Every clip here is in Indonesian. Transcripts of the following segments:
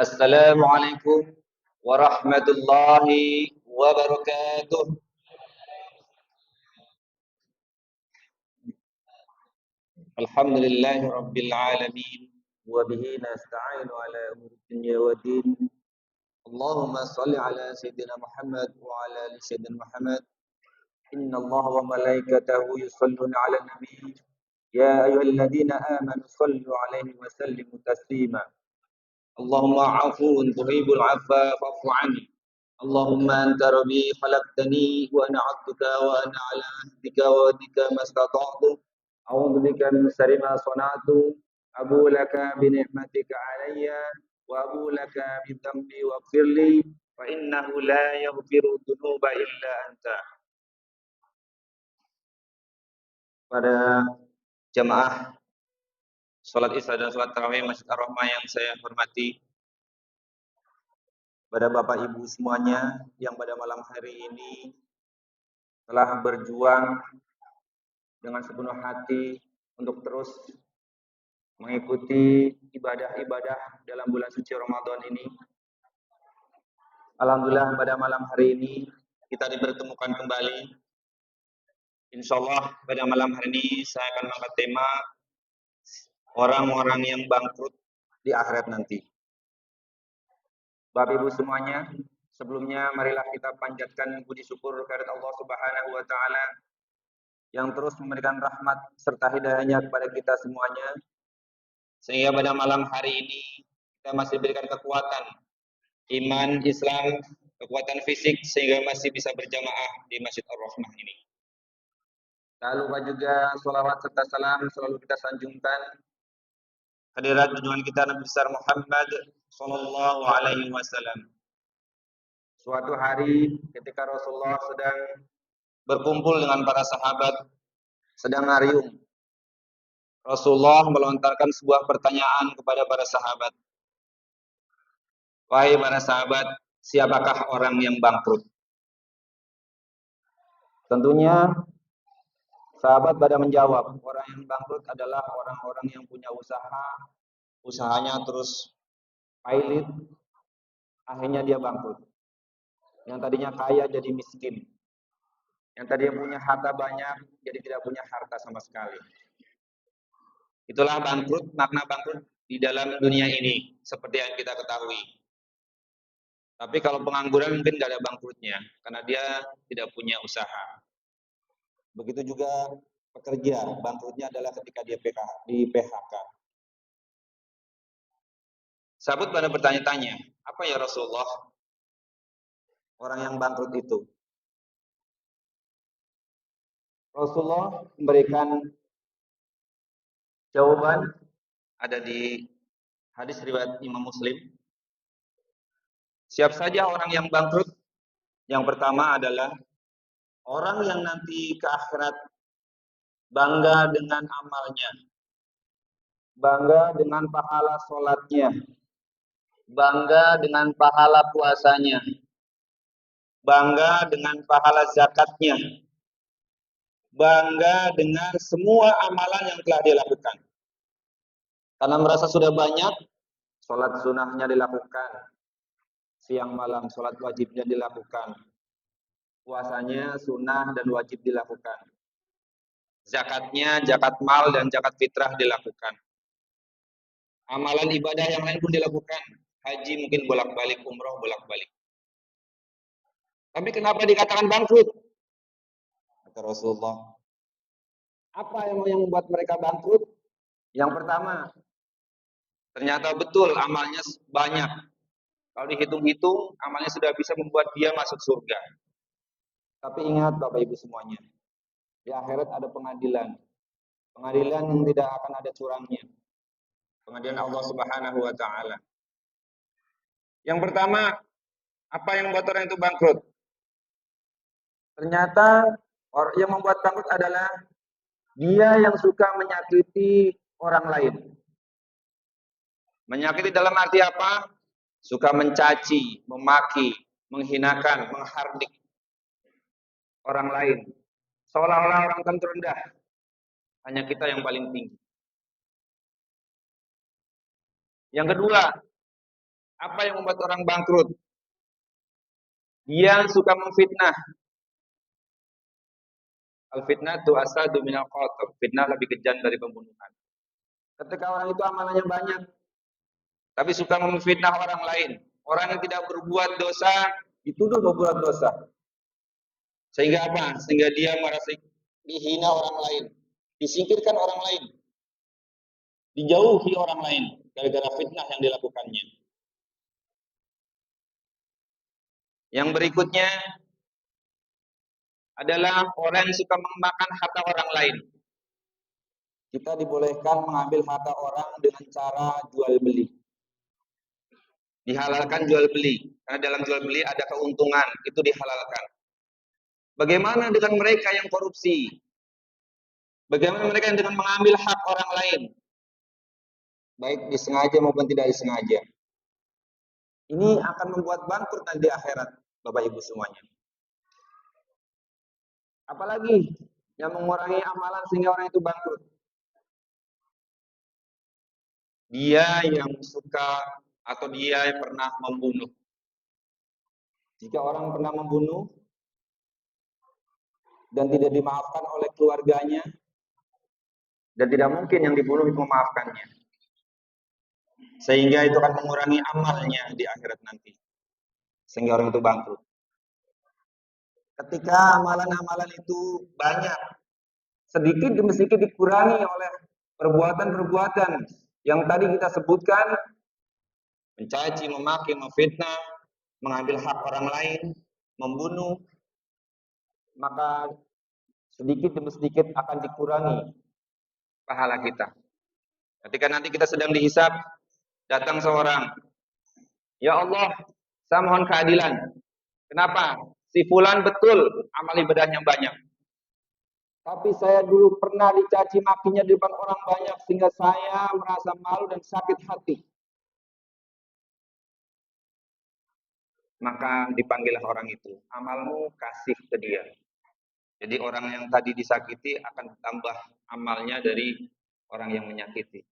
Assalamualaikum warahmatullahi wabarakatuh. Alhamdulillahi rabbil alamin wa bihi nasta'inu ala umuri dunya waddin. Allahumma shalli ala sayyidina Muhammad wa ala ali sayyidina Muhammad. Inna Allah wa malaikatahu yusalluna ala nabi. Ya ayyuhalladzina amanu sallu alaihi wa sallimu taslima. Allahumma afuun tuhibbul afwa fa'fu anni. Allahumma anta rabbi khalaqtani wa ana 'abduka wa ana 'ala ahdika wa wa'dika mastata'tu. A'udzu bika min syarri ma sana'tu. Abu laka bi ni'matika 'alayya wa abu laka bi dhanbi waghfir li fa innahu la yaghfiru dzunuba illa anta. Pada jamaah salat Isya dan salat tarawih Masjid Ar-Rahmah yang saya hormati, pada Bapak Ibu semuanya yang pada malam hari ini telah berjuang dengan sepenuh hati untuk terus mengikuti ibadah-ibadah dalam bulan suci Ramadan ini. Alhamdulillah pada malam hari ini kita dipertemukan kembali. Insya Allah pada malam hari ini saya akan mengangkat tema orang-orang yang bangkrut di akhirat nanti. Bapak Ibu semuanya, sebelumnya marilah kita panjatkan puji syukur kehadirat Allah Subhanahu wa taala yang terus memberikan rahmat serta hidayahnya kepada kita semuanya, sehingga pada malam hari ini kita masih diberikan kekuatan iman, Islam, kekuatan fisik sehingga masih bisa berjamaah di Masjid Ar-Rahmah ini. Tak lupa juga sholawat serta salam selalu kita sanjungkan hadirat junjungan kita Nabi besar Muhammad sallallahu alaihi wasallam. Suatu hari ketika Rasulullah sedang berkumpul dengan para sahabat, sedang ngariung, Rasulullah melontarkan sebuah pertanyaan kepada para sahabat. Wahai para sahabat, siapakah orang yang bangkrut? Tentunya sahabat pada menjawab, orang yang bangkrut adalah orang-orang yang punya usaha, usahanya terus pailit, akhirnya dia bangkrut. Yang tadinya kaya jadi miskin. Yang tadinya punya harta banyak, jadi tidak punya harta sama sekali. Itulah bangkrut, makna bangkrut di dalam dunia ini, seperti yang kita ketahui. Tapi kalau pengangguran mungkin tidak ada bangkrutnya, karena dia tidak punya usaha. Begitu juga pekerja, bangkrutnya adalah ketika dia di PHK. Sahabat pada bertanya-tanya, apa ya Rasulullah orang yang bangkrut itu? Rasulullah memberikan jawaban, ada di hadis riwayat Imam Muslim. Siap saja orang yang bangkrut. Yang pertama adalah orang yang nanti ke akhirat bangga dengan amalnya, bangga dengan pahala sholatnya, bangga dengan pahala puasanya, bangga dengan pahala zakatnya, bangga dengan semua amalan yang telah dia lakukan. Karena merasa sudah banyak, sholat sunnahnya dilakukan, siang malam sholat wajibnya dilakukan, puasanya sunnah dan wajib dilakukan, zakatnya, zakat mal dan zakat fitrah dilakukan, amalan ibadah yang lain pun dilakukan, haji mungkin bolak-balik, umroh bolak-balik. Tapi kenapa dikatakan bangkrut? Kata Rasulullah, apa yang membuat mereka bangkrut? Yang pertama, ternyata betul amalnya banyak. Kalau dihitung-hitung, amalnya sudah bisa membuat dia masuk surga. Tapi ingat Bapak Ibu semuanya, di akhirat ada pengadilan. Pengadilan yang tidak akan ada curangnya. Pengadilan Allah Subhanahu wa taala. Yang pertama, apa yang membuat orang itu bangkrut? Ternyata yang membuat bangkrut adalah dia yang suka menyakiti orang lain. Menyakiti dalam arti apa? Suka mencaci, memaki, menghinakan, menghardik orang lain. Seolah-olah orang kan terendah. Hanya kita yang paling tinggi. Yang kedua, Apa yang membuat orang bangkrut? Dia suka memfitnah. Al-fitnah tu asadu minal qatl. Fitnah lebih kejam dari pembunuhan. Ketika orang itu amalannya banyak, tapi suka memfitnah orang lain. Orang yang tidak berbuat dosa, dituduh berbuat dosa. Sehingga apa? Sehingga dia merasa dihina orang lain. Disingkirkan orang lain. Dijauhi orang lain. Gara-gara fitnah yang dilakukannya. Yang berikutnya adalah orang yang suka memakan harta orang lain. Kita dibolehkan mengambil harta orang dengan cara jual beli. Dihalalkan jual beli. Karena dalam jual beli ada keuntungan. Itu dihalalkan. Bagaimana dengan mereka yang korupsi? Bagaimana mereka yang dengan mengambil hak orang lain? Baik disengaja maupun tidak disengaja. Ini akan membuat bangkrut nanti di akhirat, Bapak Ibu semuanya. Apalagi yang mengurangi amalan sehingga orang itu bangkrut. Dia yang suka atau dia yang pernah membunuh. Jika orang pernah membunuh dan tidak dimaafkan oleh keluarganya, dan tidak mungkin yang dibunuh itu memaafkannya, sehingga itu akan mengurangi amalnya di akhirat nanti, sehingga orang itu bangkrut. Ketika amalan-amalan itu banyak, sedikit demi sedikit dikurangi oleh perbuatan-perbuatan yang tadi kita sebutkan, mencaci, memaki, memfitnah, mengambil hak orang lain, membunuh, maka sedikit demi sedikit akan dikurangi pahala kita. Ketika nanti kita sedang dihisab, datang seorang, ya Allah, saya mohon keadilan. Kenapa? Si fulan betul amal ibadahnya banyak. Tapi saya dulu pernah dicaci makinya di depan orang banyak sehingga saya merasa malu dan sakit hati. Maka dipanggillah orang itu, amalmu kasih ke dia. Jadi orang yang tadi disakiti akan tambah amalnya dari orang yang menyakiti.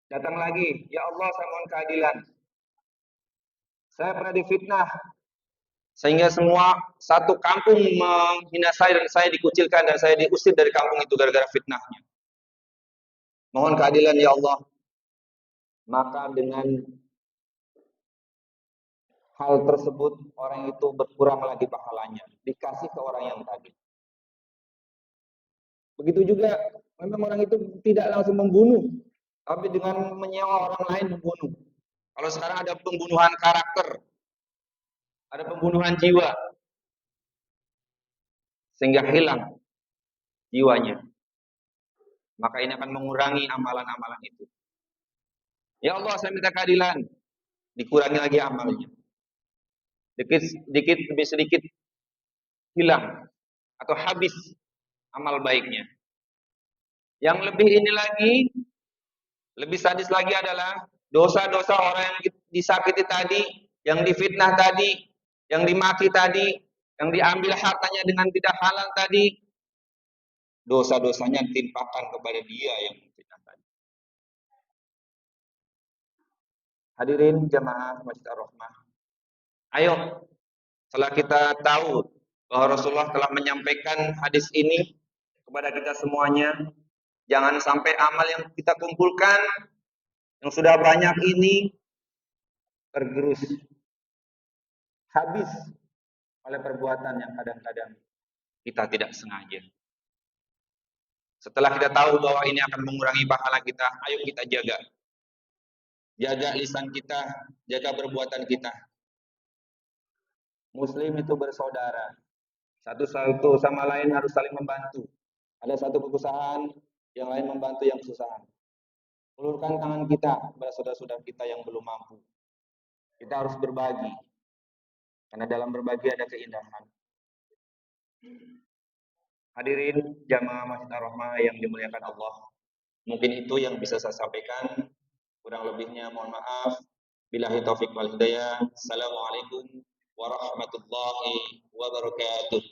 Datang lagi, ya Allah saya mohon keadilan. Saya pernah difitnah, sehingga semua satu kampung menghina saya dan saya dikucilkan dan saya diusir dari kampung itu gara-gara fitnahnya. Mohon keadilan ya Allah. Maka dengan hal tersebut orang itu berkurang lagi pahalanya, dikasih ke orang yang tadi. Begitu juga memang orang itu tidak langsung membunuh, tapi dengan menyewa orang lain membunuh. Kalau sekarang ada pembunuhan karakter, ada pembunuhan jiwa, sehingga hilang jiwanya. Maka ini akan mengurangi amalan-amalan itu. Ya Allah, saya minta keadilan. Dikurangi lagi amalnya. Sedikit demi sedikit hilang atau habis amal baiknya. Yang lebih ini lagi, lebih sadis lagi adalah dosa-dosa orang yang disakiti tadi, yang difitnah tadi, yang dimaki tadi, yang diambil hartanya dengan tidak halal tadi, dosa-dosanya ditimpakan kepada dia yang memfitnah tadi. Hadirin jamaah Masjid Ar-Rahmah. Ayo, setelah kita tahu bahwa Rasulullah telah menyampaikan hadis ini kepada kita semuanya, jangan sampai amal yang kita kumpulkan yang sudah banyak ini tergerus, habis oleh perbuatan yang kadang-kadang kita tidak sengaja. Setelah kita tahu bahwa ini akan mengurangi pahala kita, ayo kita jaga. Jaga lisan kita, jaga perbuatan kita. Muslim itu bersaudara. Satu sama lain harus saling membantu. Ada satu perusahaan, yang lain membantu yang kesusahan. Ulurkan tangan kita kepada saudara-saudara kita yang belum mampu. Kita harus berbagi. Karena dalam berbagi ada keindahan. Hadirin jamaah Masjid Ar-Rahmah yang dimuliakan Allah. Mungkin itu yang bisa saya sampaikan. Kurang lebihnya mohon maaf. Billahi taufiq wal hidayah. Assalamualaikum warahmatullahi wabarakatuh.